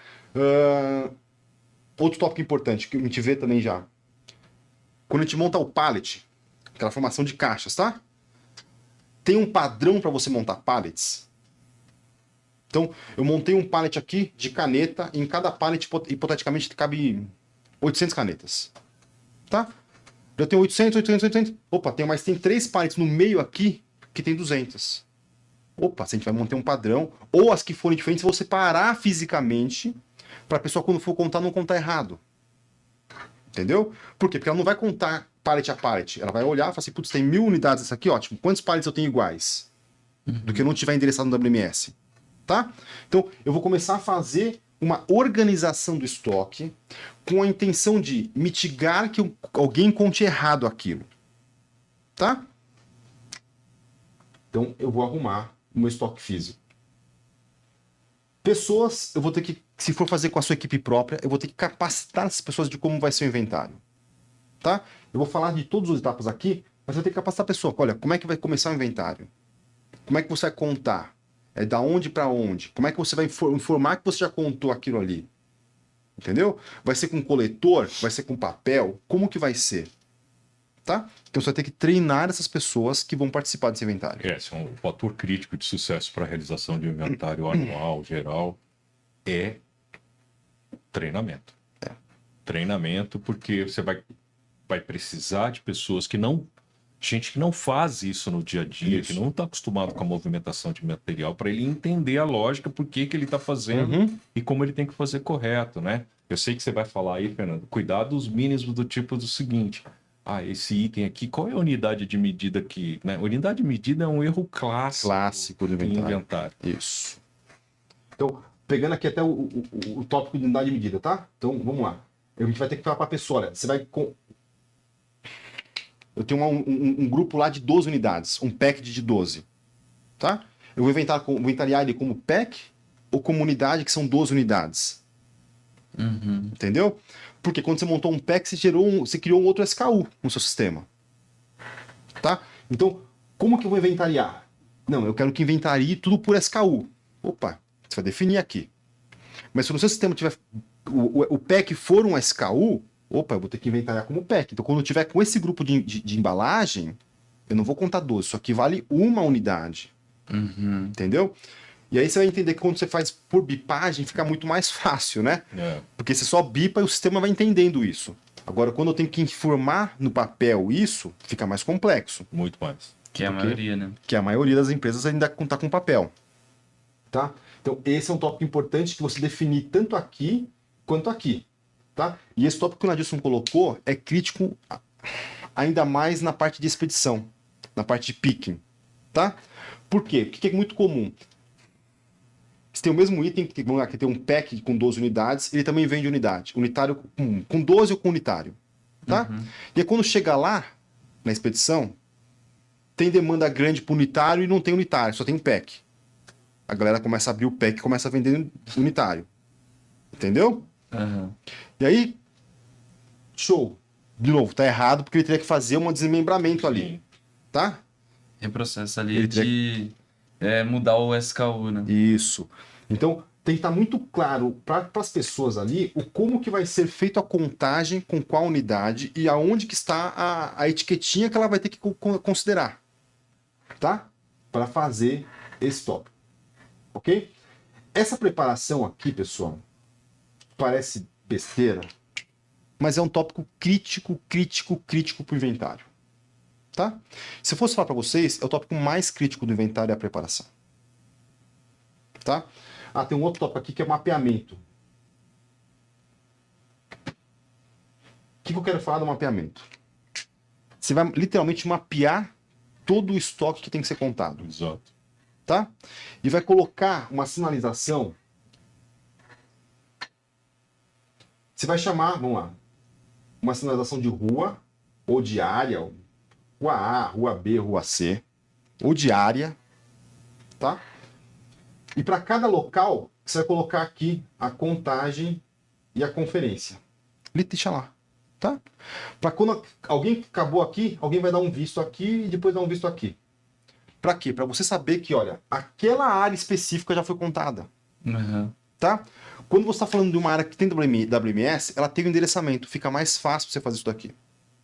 Outro tópico importante que a gente vê também já. Quando a gente monta o pallet, aquela formação de caixas, tá? Tem um padrão para você montar pallets. Então, eu montei um pallet aqui de caneta. E em cada pallet, hipoteticamente, cabe 800 canetas. Tá? Eu tenho 800. Opa, tem 3 pallets no meio aqui que tem 200. Opa, se a gente vai manter um padrão. Ou as que forem diferentes, eu vou separar fisicamente para a pessoa, quando for contar, não contar errado. Entendeu? Por quê? Porque ela não vai contar pallet a pallet. Ela vai olhar e falar assim, putz, tem 1000 unidades essa aqui, ótimo. Quantos pallets eu tenho iguais? Do que eu não tiver endereçado no WMS. Tá? Então, eu vou começar a fazer uma organização do estoque com a intenção de mitigar que alguém conte errado aquilo. Tá? Então, eu vou arrumar o meu estoque físico. Pessoas, eu vou ter que, se for fazer com a sua equipe própria, eu vou ter que capacitar essas pessoas de como vai ser o inventário. Tá? Eu vou falar de todas as etapas aqui, mas eu vou ter que capacitar a pessoa. Olha, como é que vai começar o inventário? Como é que você vai contar? Da onde para onde? Como é que você vai informar que você já contou aquilo ali? Entendeu? Vai ser com coletor? Vai ser com papel? Como que vai ser? Tá? Então você vai ter que treinar essas pessoas que vão participar desse inventário. Esse é um fator crítico de sucesso para a realização de um inventário anual, geral, é treinamento. Treinamento, porque você vai precisar de pessoas que não... Gente que não faz isso no dia a dia, que não está acostumado com a movimentação de material, para ele entender a lógica, por que ele está fazendo e como ele tem que fazer correto, né? Eu sei que você vai falar aí, Fernando, cuidados mínimos do tipo do seguinte: esse item aqui, qual é a unidade de medida aqui? Né? Unidade de medida é um erro clássico do inventário. Isso. Então, pegando aqui até o tópico de unidade de medida, tá? Então, vamos lá. A gente vai ter que falar para a pessoa, olha, você vai... Eu tenho um grupo lá de 12 unidades, um pack de 12. Tá? Eu vou inventariar ele como pack ou como unidade, que são 12 unidades. Entendeu? Porque quando você montou um pack, você criou um outro SKU no seu sistema. Tá? Então, como que eu vou inventariar? Não, eu quero que inventarie tudo por SKU. Opa, você vai definir aqui. Mas se no seu sistema tiver o pack for um SKU, opa, eu vou ter que inventariar como pack. Então, quando eu tiver com esse grupo de embalagem, eu não vou contar 12, isso aqui vale uma unidade. Entendeu? E aí você vai entender que quando você faz por bipagem, fica muito mais fácil, né? Porque você só bipa e o sistema vai entendendo isso. Agora, quando eu tenho que informar no papel isso, fica mais complexo. Muito mais. Que é a maioria, né? Que a maioria das empresas ainda conta com papel. Tá? Então, esse é um tópico importante que você definir tanto aqui quanto aqui. Tá? E esse tópico que o Nadilson colocou é crítico ainda mais na parte de expedição, na parte de picking. Tá? Por quê? Porque é muito comum. Você tem o mesmo item, que tem um pack com 12 unidades, ele também vende unidade. Unitário com 12 ou com unitário. Tá? E aí quando chega lá, na expedição, tem demanda grande para unitário e não tem unitário, só tem um pack. A galera começa a abrir o pack e começa a vender unitário. Entendeu? E aí, show. De novo, tá errado porque ele teria que fazer um desmembramento ali. Tá? Reprocesso ali de mudar o SKU, né? Isso. Então, tem que estar muito claro para as pessoas ali como que vai ser feita a contagem com qual unidade e aonde que está a etiquetinha que ela vai ter que considerar. Tá? Para fazer esse tópico. Ok? Essa preparação aqui, pessoal, parece besteira, mas é um tópico crítico para o inventário. Tá? Se eu fosse falar para vocês, é o tópico mais crítico do inventário, é a preparação. Tá? Tem um outro tópico aqui que é mapeamento. O que eu quero falar do mapeamento? Você vai literalmente mapear todo o estoque que tem que ser contado. Exato. Tá? E vai colocar uma sinalização. Você vai chamar, vamos lá, uma sinalização de rua ou de área, rua A, rua B, rua C, ou de área, tá? E para cada local, você vai colocar aqui a contagem e a conferência. Deixa lá, tá? Para quando alguém acabou aqui, alguém vai dar um visto aqui e depois dar um visto aqui. Para quê? Para você saber que, olha, aquela área específica já foi contada, Uhum. tá? Quando você está falando de uma área que tem WMS, ela tem o endereçamento, fica mais fácil você fazer isso daqui,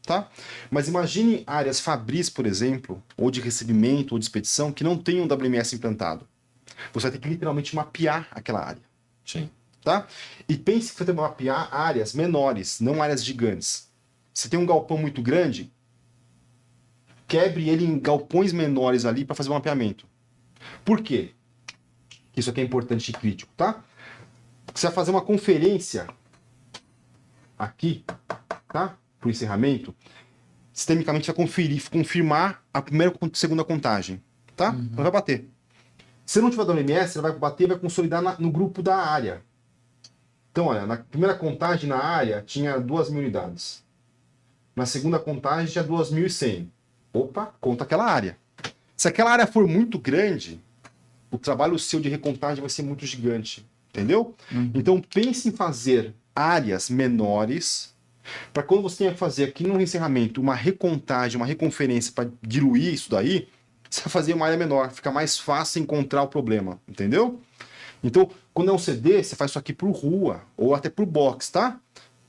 tá? Mas imagine áreas fabris, por exemplo, ou de recebimento, ou de expedição, que não tem um WMS implantado. Você vai ter que literalmente mapear aquela área, Sim. tá? E pense que você tem que mapear áreas menores, não áreas gigantes. Se tem um galpão muito grande, quebre ele em galpões menores ali para fazer o mapeamento. Por quê? Isso aqui é importante e crítico, tá? Você vai fazer uma conferência aqui, tá? Para o encerramento, sistemicamente vai confirmar a primeira e segunda contagem, tá? Não vai bater. Se não tiver WMS, ela vai bater e vai consolidar no grupo da área. Então, olha, na primeira contagem na área tinha 2.000 unidades. Na segunda contagem tinha 2.100. Opa, conta aquela área. Se aquela área for muito grande, o trabalho seu de recontagem vai ser muito gigante. Entendeu? Então pense em fazer áreas menores para quando você tenha que fazer aqui no encerramento uma recontagem, uma reconferência para diluir isso daí, você vai fazer uma área menor, fica mais fácil encontrar o problema, entendeu? Então, quando é um CD, você faz isso aqui por rua ou até por box, tá?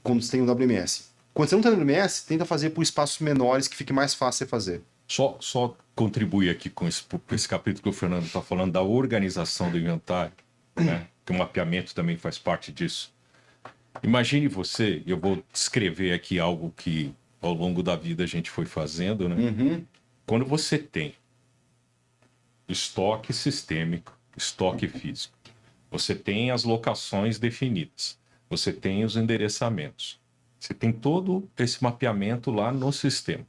Quando você tem um WMS. Quando você não tem WMS, tenta fazer por espaços menores que fique mais fácil você fazer. Só contribuir aqui com esse capítulo que o Fernando está falando da organização do inventário, né? Que o mapeamento também faz parte disso. Imagine você, eu vou descrever aqui algo que ao longo da vida a gente foi fazendo, né? Quando você tem estoque sistêmico, estoque físico, você tem as locações definidas, você tem os endereçamentos, você tem todo esse mapeamento lá no sistema.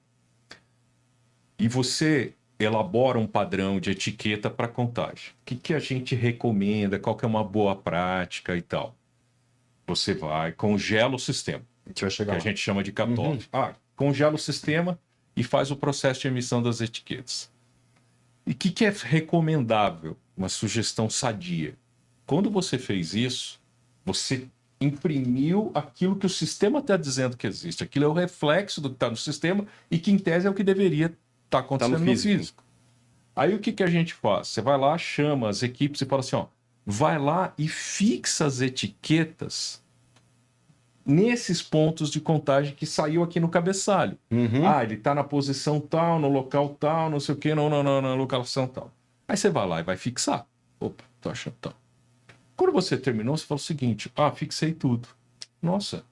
E você elabora um padrão de etiqueta para contagem. O que a gente recomenda, qual que é uma boa prática e tal. Você vai, congela o sistema, A gente vai chegar que lá. a gente chama de cutoff. Congela o sistema e faz o processo de emissão das etiquetas. E o que é recomendável? Uma sugestão sadia. Quando você fez isso, você imprimiu aquilo que o sistema está dizendo que existe. Aquilo é o reflexo do que está no sistema e que, em tese, é o que deveria estar acontecendo no físico. Aí o que a gente faz? Você vai lá, chama as equipes e fala assim, ó, vai lá e fixa as etiquetas nesses pontos de contagem que saiu aqui no cabeçalho. Ele está na posição tal, no local tal, não sei o quê, na locação tal. Aí você vai lá e vai fixar. Opa, tô achando tal. Quando você terminou, você fala o seguinte, fixei tudo. Nossa,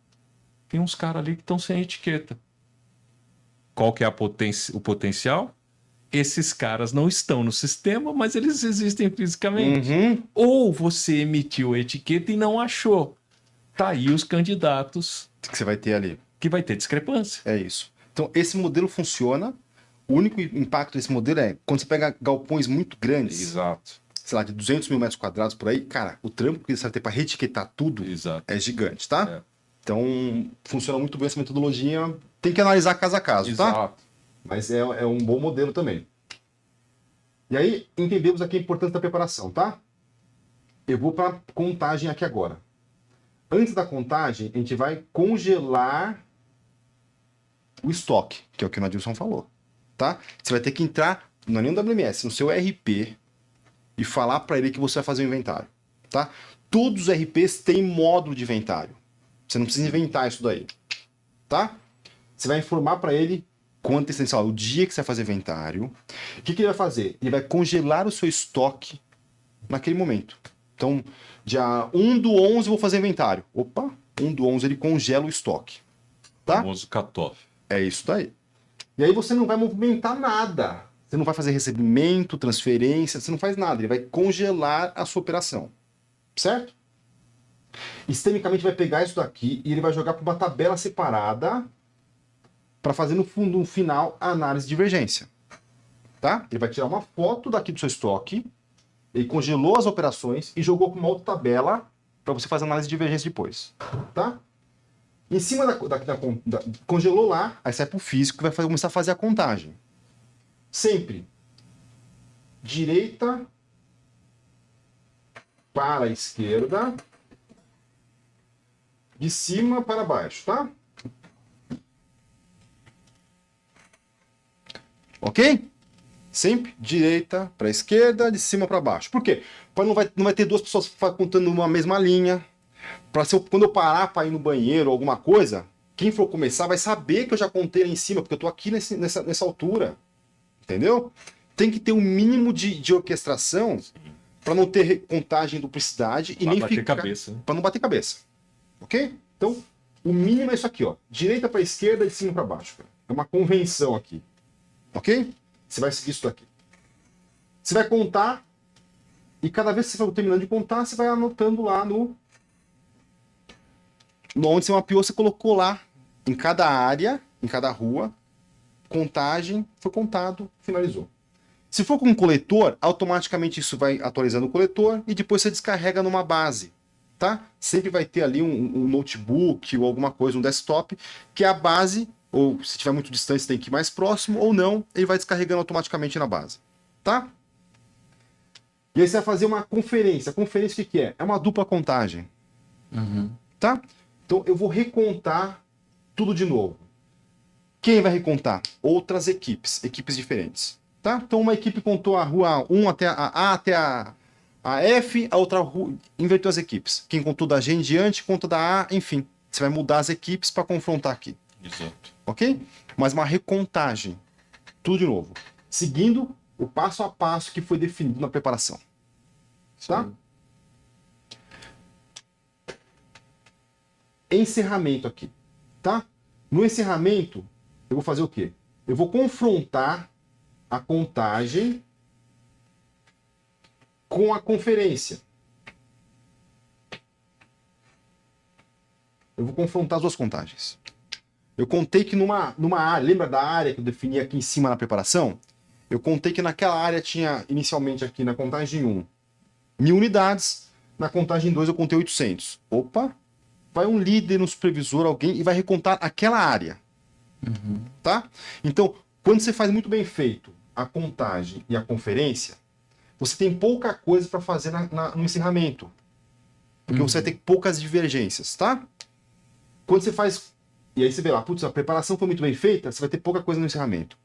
tem uns caras ali que estão sem etiqueta. Qual que é o potencial? Esses caras não estão no sistema, mas eles existem fisicamente. Ou você emitiu a etiqueta e não achou. Tá aí os candidatos Que você vai ter ali. que vai ter discrepância. É isso. Então, esse modelo funciona. O único impacto desse modelo é quando você pega galpões muito grandes, Exato. sei lá, de 200 mil metros quadrados por aí, cara, o trampo que você vai ter para reetiquetar tudo Exato. é gigante, tá? É. Então, funciona muito bem essa metodologia. Tem que analisar caso a caso, tá? Exato. Mas é um bom modelo também. E aí, entendemos aqui a importância da preparação, tá? Eu vou para contagem aqui agora. Antes da contagem, a gente vai congelar o estoque, que é o que o Nadilson falou, tá? Você vai ter que entrar, não é nem no WMS, no seu RP e falar para ele que você vai fazer o inventário, tá? Todos os RPs têm módulo de inventário. Você não precisa inventar isso daí, tá? Você vai informar para ele com antecedência, o dia que você vai fazer inventário. O que ele vai fazer? Ele vai congelar o seu estoque naquele momento. Então, dia 1/11 eu vou fazer inventário. Opa, 1/11 ele congela o estoque. Tá? O famoso cutoff. É isso daí. E aí você não vai movimentar nada. Você não vai fazer recebimento, transferência, você não faz nada. Ele vai congelar a sua operação. Certo? E, sistemicamente vai pegar isso daqui e ele vai jogar para uma tabela separada para fazer no final a análise de divergência. Tá? Ele vai tirar uma foto daqui do seu estoque, ele congelou as operações e jogou para uma outra tabela para você fazer análise de divergência depois. Tá? Em cima congelou lá, aí sai para o físico que vai começar a fazer a contagem. Sempre direita para a esquerda, de cima para baixo, tá? Ok? Sempre direita para esquerda, de cima para baixo. Por quê? Para não vai ter duas pessoas contando numa mesma linha. Para quando eu parar para ir no banheiro ou alguma coisa, quem for começar vai saber que eu já contei lá em cima, porque eu tô aqui nessa altura. Entendeu? Tem que ter um mínimo de orquestração para não ter contagem, duplicidade e nem ficar cabeça. para não bater cabeça. Ok? Então, o mínimo é isso aqui, ó. Direita para esquerda, de cima para baixo. Cara. É uma convenção aqui. Ok? Você vai seguir isso daqui. Você vai contar e cada vez que você for terminando de contar, você vai anotando lá no onde você mapeou, você colocou lá em cada área, em cada rua, contagem, foi contado, finalizou. Se for com um coletor, automaticamente isso vai atualizando o coletor e depois você descarrega numa base, tá? Sempre vai ter ali um notebook ou alguma coisa, um desktop, que é a base, ou se estiver muito distante você tem que ir mais próximo, ou não, ele vai descarregando automaticamente na base, tá? E aí você vai fazer uma conferência. A conferência o que é? É uma dupla contagem, tá? Então eu vou recontar tudo de novo. Quem vai recontar? Outras equipes diferentes. Tá? Então uma equipe contou a rua 1 até a até a F, a outra rua inverteu as equipes. Quem contou da G em diante, conta da A, enfim. Você vai mudar as equipes para confrontar aqui. Exato. Ok? Mas uma recontagem. Tudo de novo. Seguindo o passo a passo que foi definido na preparação. Tá? Encerramento aqui. Tá? No encerramento, eu vou fazer o quê? Eu vou confrontar a contagem com a conferência. Eu vou confrontar as duas contagens. Eu contei que numa área, lembra da área que eu defini aqui em cima na preparação? Eu contei que naquela área tinha, inicialmente aqui na contagem 1, 1.000 unidades, na contagem 2 eu contei 800. Opa! Vai um líder, um supervisor, alguém, e vai recontar aquela área. Tá? Então, quando você faz muito bem feito a contagem e a conferência, você tem pouca coisa para fazer no encerramento. Porque você vai ter poucas divergências, tá? Quando você faz... E aí você vê lá, putz, a preparação foi muito bem feita, você vai ter pouca coisa no encerramento.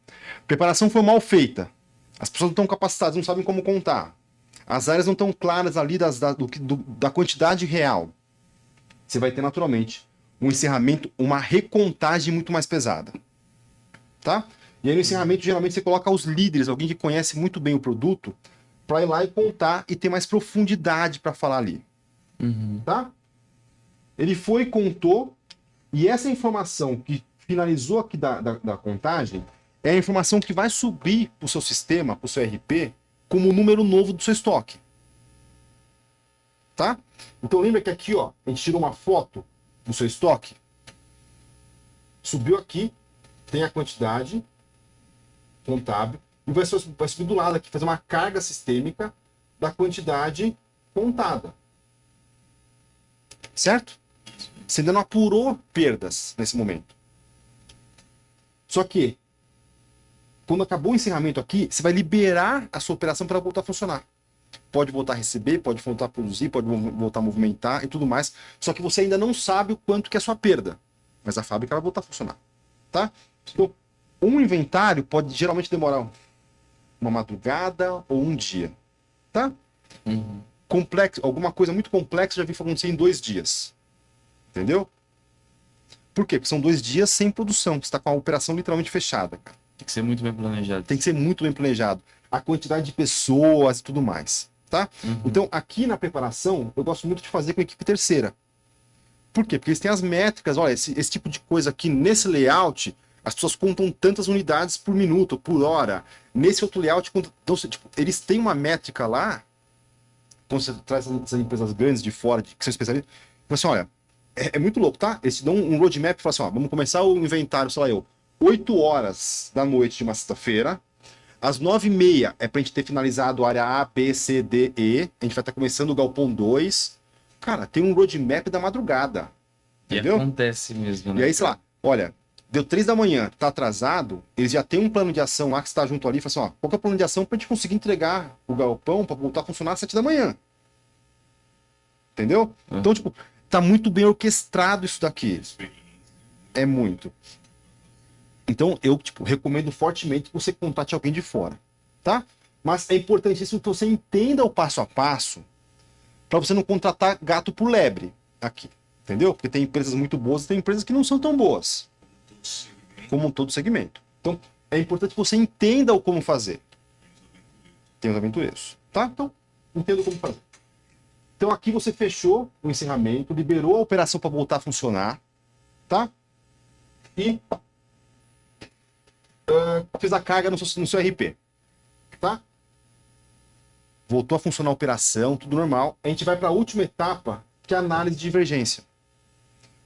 Preparação foi mal feita. As pessoas não estão capacitadas, não sabem como contar. As áreas não estão claras ali da quantidade real. Você vai ter naturalmente um encerramento, uma recontagem muito mais pesada. Tá? E aí no encerramento, geralmente, você coloca os líderes, alguém que conhece muito bem o produto, para ir lá e contar e ter mais profundidade para falar ali. Tá? Ele foi, contou, e essa informação que finalizou aqui da contagem é a informação que vai subir para o seu sistema, para o seu RP, como o número novo do seu estoque. Tá? Então lembra que aqui, ó, a gente tirou uma foto do seu estoque, subiu aqui, tem a quantidade contábil, e vai subir do lado aqui, fazer uma carga sistêmica da quantidade contada. Certo? Você ainda não apurou perdas nesse momento. Só que, quando acabou o encerramento aqui, você vai liberar a sua operação para voltar a funcionar. Pode voltar a receber, pode voltar a produzir, pode voltar a movimentar e tudo mais. Só que você ainda não sabe o quanto que é a sua perda. Mas a fábrica vai voltar a funcionar. Tá? Então, um inventário pode geralmente demorar uma madrugada ou um dia. Tá? Complexo, alguma coisa muito complexa já vi acontecer em 2 dias. Entendeu? Por quê? Porque são 2 dias sem produção. Você está com a operação literalmente fechada, cara. Tem que ser muito bem planejado. Tem que ser muito bem planejado. A quantidade de pessoas e tudo mais, tá? Então, aqui na preparação, eu gosto muito de fazer com a equipe terceira. Por quê? Porque eles têm as métricas. Olha, esse tipo de coisa aqui, nesse layout, as pessoas contam tantas unidades por minuto, por hora. Nesse outro layout, então, tipo, eles têm uma métrica lá, quando você traz essas empresas grandes de fora, que são especialistas, assim, olha, é muito louco, tá? Eles te dão um roadmap e falam assim, ó, vamos começar o inventário, sei lá 8 horas da noite de uma sexta-feira, às 9h30 é pra gente ter finalizado a área A, B, C, D, E, a gente vai estar começando o galpão 2, cara, tem um roadmap da madrugada, entendeu? E acontece mesmo, né? E aí, sei lá, olha, deu 3 da manhã, tá atrasado, eles já têm um plano de ação lá que está junto ali, e fala assim, ó, qual que é o plano de ação pra gente conseguir entregar o galpão pra voltar a funcionar às 7 da manhã? Entendeu? Então, tipo, tá muito bem orquestrado isso daqui. É muito. Então, eu, tipo, recomendo fortemente que você contate alguém de fora. tá? Mas é importantíssimo que você entenda o passo a passo para você não contratar gato por lebre aqui, entendeu? Porque tem empresas muito boas e tem empresas que não são tão boas, como todo segmento. Então, é importante que você entenda o como fazer. Tem os aventureiros, tá? Então, entenda como fazer. Então, aqui você fechou o encerramento, liberou a operação para voltar a funcionar, tá? E fez a carga no seu RP, tá? Voltou a funcionar a operação, tudo normal. A gente vai para a última etapa, que é a análise de divergência.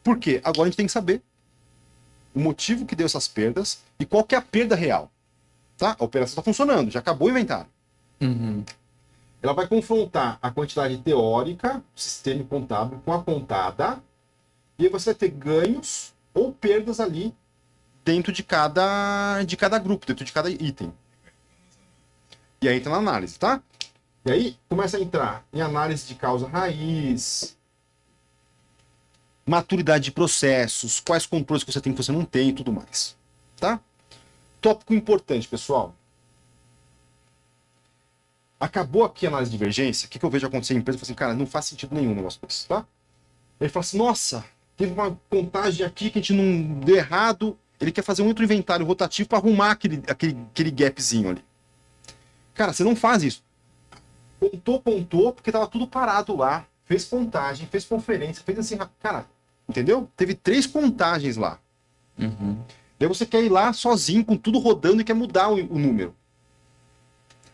Por quê? Agora a gente tem que saber o motivo que deu essas perdas e qual que é a perda real, tá? A operação está funcionando, já acabou o inventário. Ela vai confrontar a quantidade teórica do sistema contábil com a contada, e aí você vai ter ganhos ou perdas ali dentro de cada grupo, dentro de cada item. E aí entra na análise, tá? E aí começa a entrar em análise de causa raiz, maturidade de processos, quais controles que você tem que você não tem e tudo mais, tá? Tópico importante, pessoal. Acabou aqui a análise de divergência, o que eu vejo acontecer em empresa? Eu falo assim, cara, não faz sentido nenhum o negócio desse, tá? Ele fala assim, nossa, teve uma contagem aqui que a gente não deu errado, ele quer fazer um outro inventário rotativo para arrumar aquele gapzinho ali. Cara, você não faz isso. Contou, porque tava tudo parado lá, fez contagem, fez conferência, fez assim, cara, entendeu? Teve 3 contagens lá. Daí você quer ir lá sozinho, com tudo rodando e quer mudar o número.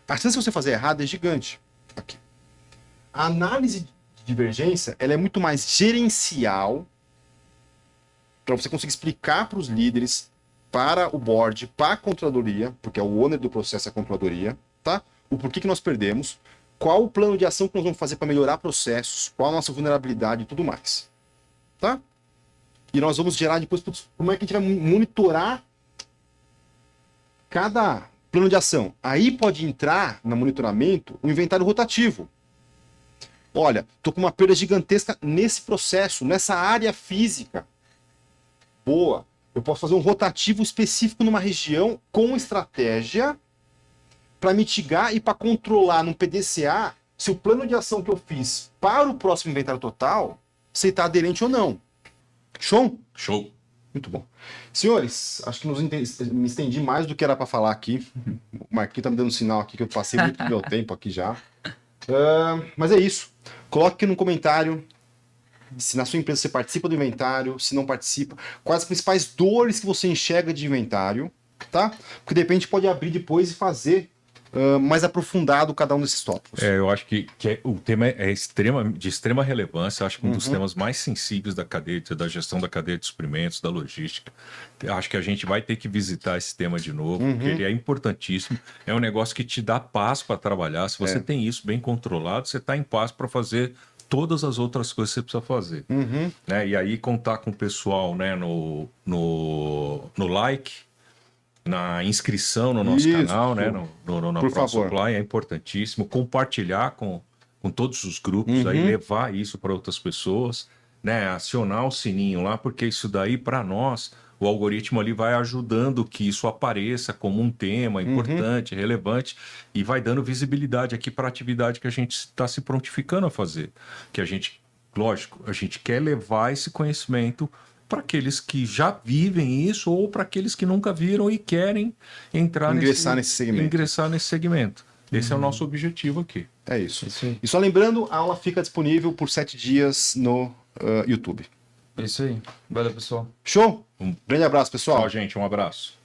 A chance de você fazer errado é gigante. Aqui. A análise de divergência, ela é muito mais gerencial, para você conseguir explicar para os líderes, para o board, para a controladoria, porque é o owner do processo é a controladoria, tá? O porquê que nós perdemos, qual o plano de ação que nós vamos fazer para melhorar processos, qual a nossa vulnerabilidade e tudo mais, tá? E nós vamos gerar depois, como é que a gente vai monitorar cada plano de ação. Aí pode entrar no monitoramento o inventário rotativo. Olha, tô com uma perda gigantesca nesse processo, nessa área física. Boa. Eu posso fazer um rotativo específico numa região com estratégia para mitigar e para controlar num PDCA se o plano de ação que eu fiz para o próximo inventário total, se está aderente ou não. Show? Show. Muito bom. Senhores, acho que me estendi mais do que era para falar aqui. O Marquinhos tá me dando sinal aqui que eu passei muito do meu tempo aqui já. Mas é isso. Coloque aqui no comentário se na sua empresa você participa do inventário, se não participa, quais as principais dores que você enxerga de inventário, tá? Porque de repente pode abrir depois e fazer mais aprofundado cada um desses tópicos. Eu acho que o tema é de extrema relevância. Eu acho que um dos temas mais sensíveis da gestão da cadeia de suprimentos, da logística. Acho que a gente vai ter que visitar esse tema de novo, porque ele é importantíssimo. É um negócio que te dá paz para trabalhar. Se você tem isso bem controlado, você está em paz para fazer todas as outras coisas que você precisa fazer. Né? E aí contar com o pessoal, né, no like, na inscrição no nosso canal, né, na ProSupply, é importantíssimo. Compartilhar com todos os grupos, aí levar isso para outras pessoas, né, acionar o sininho lá, porque isso daí, para nós, o algoritmo ali vai ajudando que isso apareça como um tema importante, relevante, e vai dando visibilidade aqui para a atividade que a gente está se prontificando a fazer. Que a gente, lógico, a gente quer levar esse conhecimento para aqueles que já vivem isso ou para aqueles que nunca viram e querem ingressar nesse segmento. Esse é o nosso objetivo aqui. É isso. E só lembrando, a aula fica disponível por 7 dias no YouTube. É isso aí. Valeu, pessoal. Show? Um grande abraço, pessoal. Tchau, gente. Um abraço.